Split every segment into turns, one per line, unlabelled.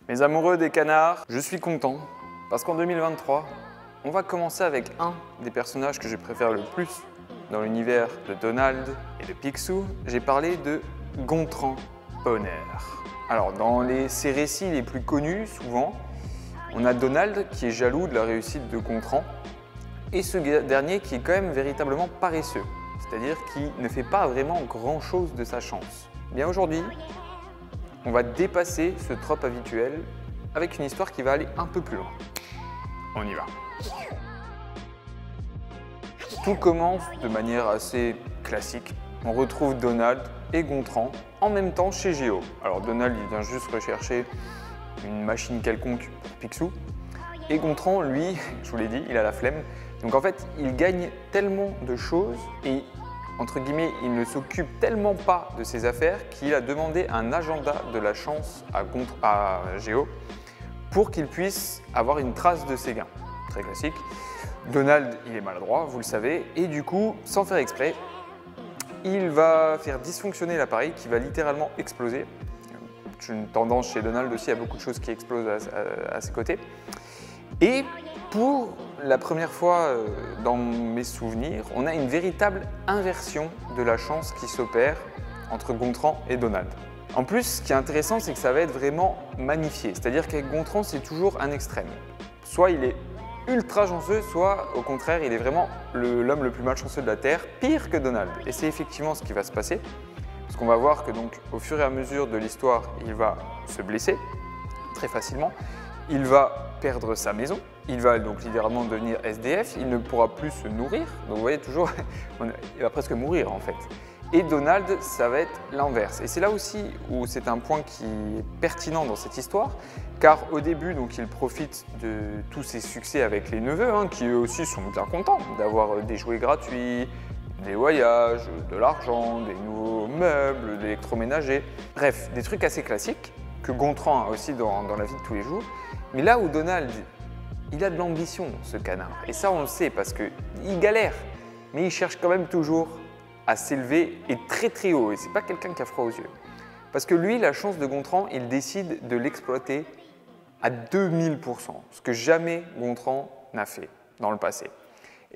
Mes amoureux des canards, je suis content parce qu'en 2023, on va commencer avec un des personnages que je préfère le plus dans l'univers de Donald et de Picsou. J'ai parlé de Gontran Bonner. Alors, dans ces récits les plus connus, souvent, on a Donald qui est jaloux de la réussite de Gontran et ce dernier qui est quand même véritablement paresseux, c'est-à-dire qui ne fait pas vraiment grand-chose de sa chance. Bien aujourd'hui, on va dépasser ce trope habituel avec une histoire qui va aller un peu plus loin. On y va. Tout commence de manière assez classique. On retrouve Donald et Gontran en même temps chez Géo. Alors Donald, il vient juste rechercher une machine quelconque pour Picsou. Et Gontran, lui, je vous l'ai dit, il a la flemme. Donc en fait, il gagne tellement de choses et entre guillemets, il ne s'occupe tellement pas de ses affaires qu'il a demandé un agenda de la chance à Géo pour qu'il puisse avoir une trace de ses gains. Très classique. Donald, il est maladroit, vous le savez, et du coup, sans faire exprès, il va faire dysfonctionner l'appareil qui va littéralement exploser. C'est une tendance chez Donald aussi, il y a beaucoup de choses qui explosent à ses côtés. Et pour la première fois dans mes souvenirs, on a une véritable inversion de la chance qui s'opère entre Gontran et Donald. En plus, ce qui est intéressant, c'est que ça va être vraiment magnifié. C'est-à-dire qu'avec Gontran, c'est toujours un extrême. Soit il est ultra chanceux, soit au contraire, il est vraiment l'homme le plus malchanceux de la Terre, pire que Donald. Et c'est effectivement ce qui va se passer. Parce qu'on va voir que donc, au fur et à mesure de l'histoire, il va se blesser très facilement. Il va perdre sa maison, il va donc littéralement devenir SDF, il ne pourra plus se nourrir, donc vous voyez toujours, il va presque mourir en fait. Et Donald, ça va être l'inverse. Et c'est là aussi où c'est un point qui est pertinent dans cette histoire, car au début, donc, il profite de tous ses succès avec les neveux, qui eux aussi sont bien contents d'avoir des jouets gratuits, des voyages, de l'argent, des nouveaux meubles, d'électroménager, bref, des trucs assez classiques que Gontran a aussi dans la vie de tous les jours. Mais là où Donald, il a de l'ambition, ce canard, et ça on le sait parce qu'il galère, mais il cherche quand même toujours à s'élever et très très haut, et c'est pas quelqu'un qui a froid aux yeux. Parce que lui, la chance de Gontran, il décide de l'exploiter à 2000%, ce que jamais Gontran n'a fait dans le passé.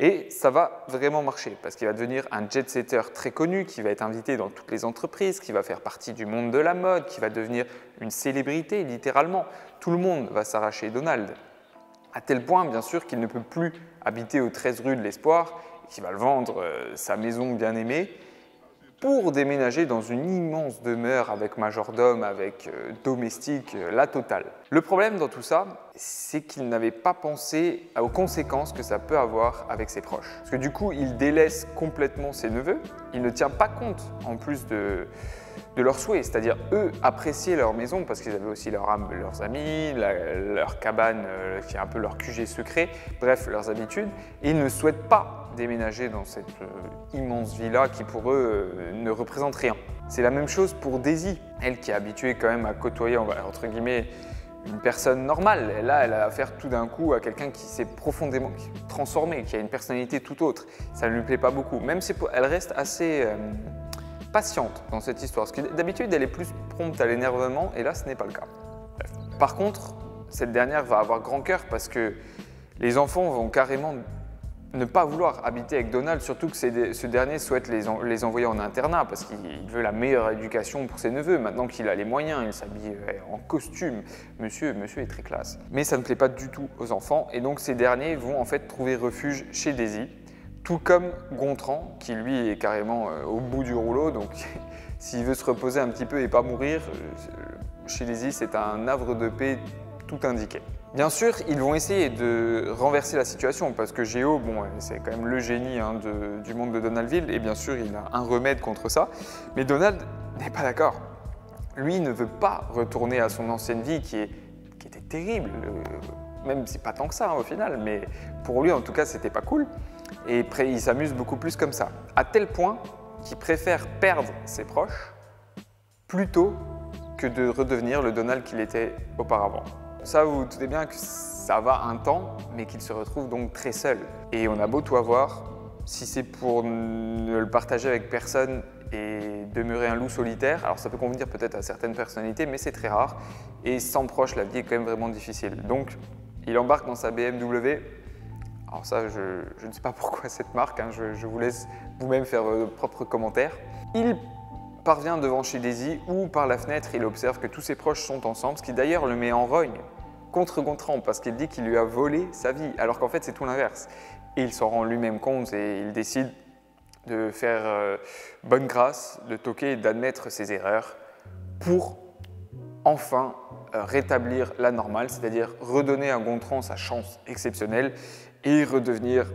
Et ça va vraiment marcher parce qu'il va devenir un jet-setter très connu, qui va être invité dans toutes les entreprises, qui va faire partie du monde de la mode, qui va devenir une célébrité littéralement. Tout le monde va s'arracher Donald, à tel point bien sûr qu'il ne peut plus habiter aux 13 rue de l'Espoir, qu'il va le vendre sa maison bien aimée pour déménager dans une immense demeure avec majordome, avec domestique, la totale. Le problème dans tout ça, c'est qu'il n'avait pas pensé aux conséquences que ça peut avoir avec ses proches. Parce que du coup, il délaisse complètement ses neveux, il ne tient pas compte en plus de leurs souhaits, c'est-à-dire eux appréciaient leur maison parce qu'ils avaient aussi leurs amis, leur cabane qui est un peu leur QG secret, bref, leurs habitudes, et ils ne souhaitent pas déménager dans cette immense villa qui pour eux ne représente rien. C'est la même chose pour Daisy, elle qui est habituée quand même à côtoyer entre guillemets une personne normale. Et là, elle a affaire tout d'un coup à quelqu'un qui s'est profondément transformé, qui a une personnalité tout autre. Ça ne lui plaît pas beaucoup, même si elle reste assez patiente dans cette histoire. Parce que d'habitude, elle est plus prompte à l'énervement et là, ce n'est pas le cas. Bref. Par contre, cette dernière va avoir grand cœur parce que les enfants vont carrément ne pas vouloir habiter avec Donald, surtout que ce dernier souhaite les envoyer en internat parce qu'il veut la meilleure éducation pour ses neveux. Maintenant qu'il a les moyens, il s'habille en costume. Monsieur est très classe. Mais ça ne plaît pas du tout aux enfants et donc ces derniers vont en fait trouver refuge chez Daisy, tout comme Gontran qui lui est carrément au bout du rouleau. Donc s'il veut se reposer un petit peu et pas mourir, chez Daisy c'est un havre de paix tout indiqué. Bien sûr, ils vont essayer de renverser la situation parce que Géo, bon, c'est quand même le génie du monde de Donaldville et bien sûr, il a un remède contre ça. Mais Donald n'est pas d'accord. Lui ne veut pas retourner à son ancienne vie qui était terrible, même si pas tant que ça au final, mais pour lui en tout cas, c'était pas cool. Et il s'amuse beaucoup plus comme ça, à tel point qu'il préfère perdre ses proches plutôt que de redevenir le Donald qu'il était auparavant. Ça, vous vous doutez bien que ça va un temps, mais qu'il se retrouve donc très seul. Et on a beau tout avoir, si c'est pour ne le partager avec personne et demeurer un loup solitaire. Alors ça peut convenir peut-être à certaines personnalités, mais c'est très rare. Et sans proche, la vie est quand même vraiment difficile. Donc il embarque dans sa BMW. Alors ça, je ne sais pas pourquoi cette marque, hein, je vous laisse vous-même faire vos propres commentaires. Il parvient devant chez Daisy où par la fenêtre, il observe que tous ses proches sont ensemble, ce qui d'ailleurs le met en rogne contre Gontran parce qu'il dit qu'il lui a volé sa vie, alors qu'en fait c'est tout l'inverse. Et il s'en rend lui-même compte et il décide de faire bonne grâce, de toquer et d'admettre ses erreurs pour enfin rétablir la normale, c'est-à-dire redonner à Gontran sa chance exceptionnelle et redevenir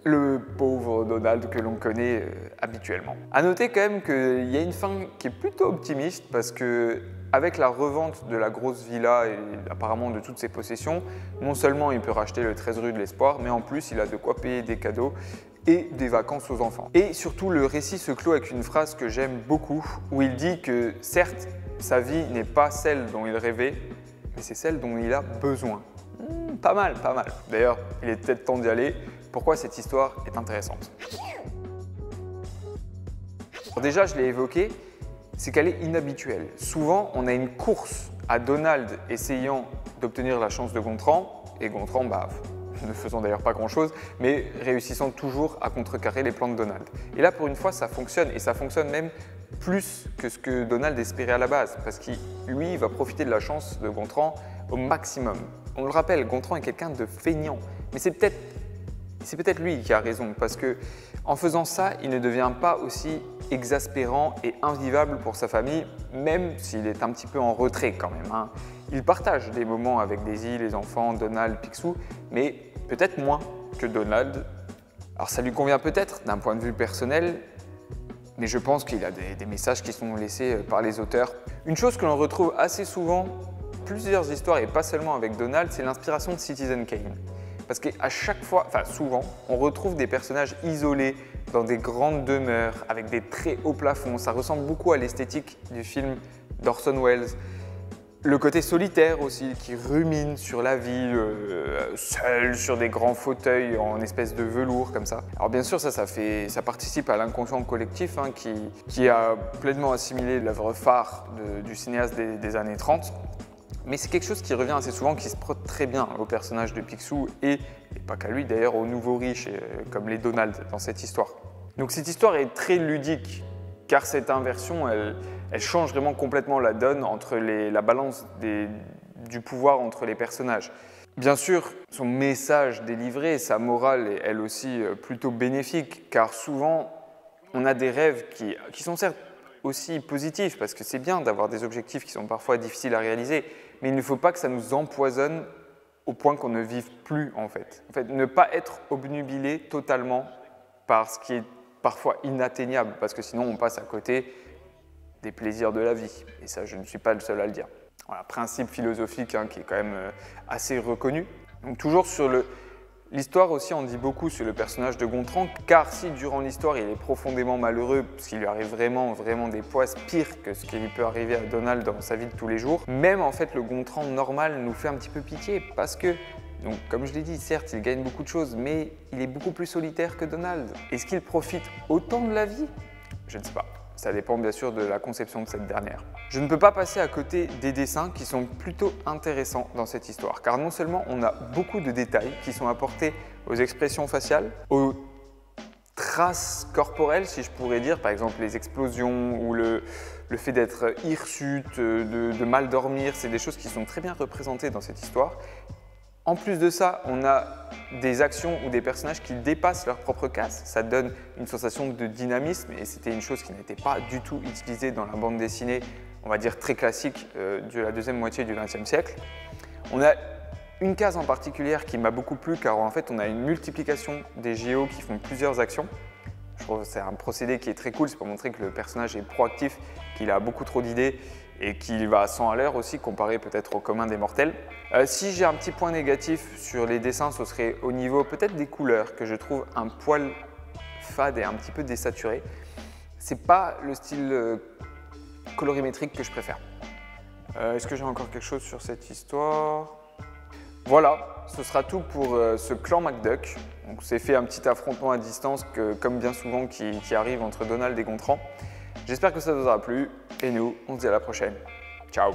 le pauvre Donald que l'on connaît habituellement. A noter quand même qu'il y a une fin qui est plutôt optimiste parce que avec la revente de la grosse villa et apparemment de toutes ses possessions, non seulement il peut racheter le 13 rue de l'Espoir, mais en plus il a de quoi payer des cadeaux et des vacances aux enfants. Et surtout, le récit se clôt avec une phrase que j'aime beaucoup, où il dit que certes, sa vie n'est pas celle dont il rêvait, mais c'est celle dont il a besoin. Pas mal, pas mal. D'ailleurs, il est peut-être temps d'y aller. Pourquoi cette histoire est intéressante? Alors déjà, je l'ai évoqué, c'est qu'elle est inhabituelle. Souvent, on a une course à Donald essayant d'obtenir la chance de Gontran, et Gontran, ne faisant d'ailleurs pas grand-chose, mais réussissant toujours à contrecarrer les plans de Donald. Et là, pour une fois, ça fonctionne, et ça fonctionne même plus que ce que Donald espérait à la base, parce qu'il, lui, va profiter de la chance de Gontran au maximum. On le rappelle, Gontran est quelqu'un de feignant, mais c'est peut-être lui qui a raison, parce que en faisant ça, il ne devient pas aussi exaspérant et invivable pour sa famille, même s'il est un petit peu en retrait quand même, hein. Il partage des moments avec Daisy, les enfants, Donald, Picsou, mais peut-être moins que Donald. Alors ça lui convient peut-être d'un point de vue personnel, mais je pense qu'il a des messages qui sont laissés par les auteurs. Une chose que l'on retrouve assez souvent, plusieurs histoires et pas seulement avec Donald, c'est l'inspiration de Citizen Kane. Parce qu'à chaque fois, enfin souvent, on retrouve des personnages isolés dans des grandes demeures avec des très hauts plafonds. Ça ressemble beaucoup à l'esthétique du film d'Orson Welles. Le côté solitaire aussi, qui rumine sur la vie, seul sur des grands fauteuils en espèce de velours comme ça. Alors bien sûr, ça participe à l'inconscient collectif hein, qui a pleinement assimilé l'œuvre phare du cinéaste des années 30. Mais c'est quelque chose qui revient assez souvent, qui se prête très bien au personnage de Picsou et pas qu'à lui d'ailleurs, aux nouveaux riches comme les Donald dans cette histoire. Donc cette histoire est très ludique car cette inversion, elle change vraiment complètement la donne entre la balance du pouvoir entre les personnages. Bien sûr, son message délivré, sa morale est elle aussi plutôt bénéfique car souvent on a des rêves qui sont certes aussi positifs parce que c'est bien d'avoir des objectifs qui sont parfois difficiles à réaliser, mais il ne faut pas que ça nous empoisonne au point qu'on ne vive plus en fait. En fait, ne pas être obnubilé totalement par ce qui est parfois inatteignable parce que sinon on passe à côté des plaisirs de la vie. Et ça, je ne suis pas le seul à le dire. Voilà, principe philosophique hein, qui est quand même assez reconnu. Donc toujours sur l'histoire aussi, on dit beaucoup sur le personnage de Gontran, car si durant l'histoire il est profondément malheureux, parce qu'il lui arrive vraiment des poisses pires que ce qui lui peut arriver à Donald dans sa vie de tous les jours, même en fait le Gontran normal nous fait un petit peu pitié parce que, donc, comme je l'ai dit, certes il gagne beaucoup de choses, mais il est beaucoup plus solitaire que Donald. Est-ce qu'il profite autant de la vie? Je ne sais pas. Ça dépend bien sûr de la conception de cette dernière. Je ne peux pas passer à côté des dessins qui sont plutôt intéressants dans cette histoire, car non seulement on a beaucoup de détails qui sont apportés aux expressions faciales, aux traces corporelles, si je pourrais dire, par exemple les explosions ou le fait d'être hirsute, de mal dormir, c'est des choses qui sont très bien représentées dans cette histoire. En plus de ça, on a des actions ou des personnages qui dépassent leur propre casse. Ça donne une sensation de dynamisme et c'était une chose qui n'était pas du tout utilisée dans la bande dessinée, on va dire très classique de la deuxième moitié du XXe siècle. On a une case en particulier qui m'a beaucoup plu car en fait on a une multiplication des géos qui font plusieurs actions. Je trouve que c'est un procédé qui est très cool, c'est pour montrer que le personnage est proactif, qu'il a beaucoup trop d'idées et qu'il va à 100 à l'heure aussi, comparé peut-être au commun des mortels. Si j'ai un petit point négatif sur les dessins, ce serait au niveau peut-être des couleurs, que je trouve un poil fade et un petit peu désaturé. C'est pas le style colorimétrique que je préfère. Est-ce que j'ai encore quelque chose sur cette histoire? Voilà, ce sera tout pour ce clan McDuck. On s'est fait un petit affrontement à distance, comme bien souvent qui arrive entre Donald et Gontran. J'espère que ça vous aura plu et nous, on se dit à la prochaine. Ciao!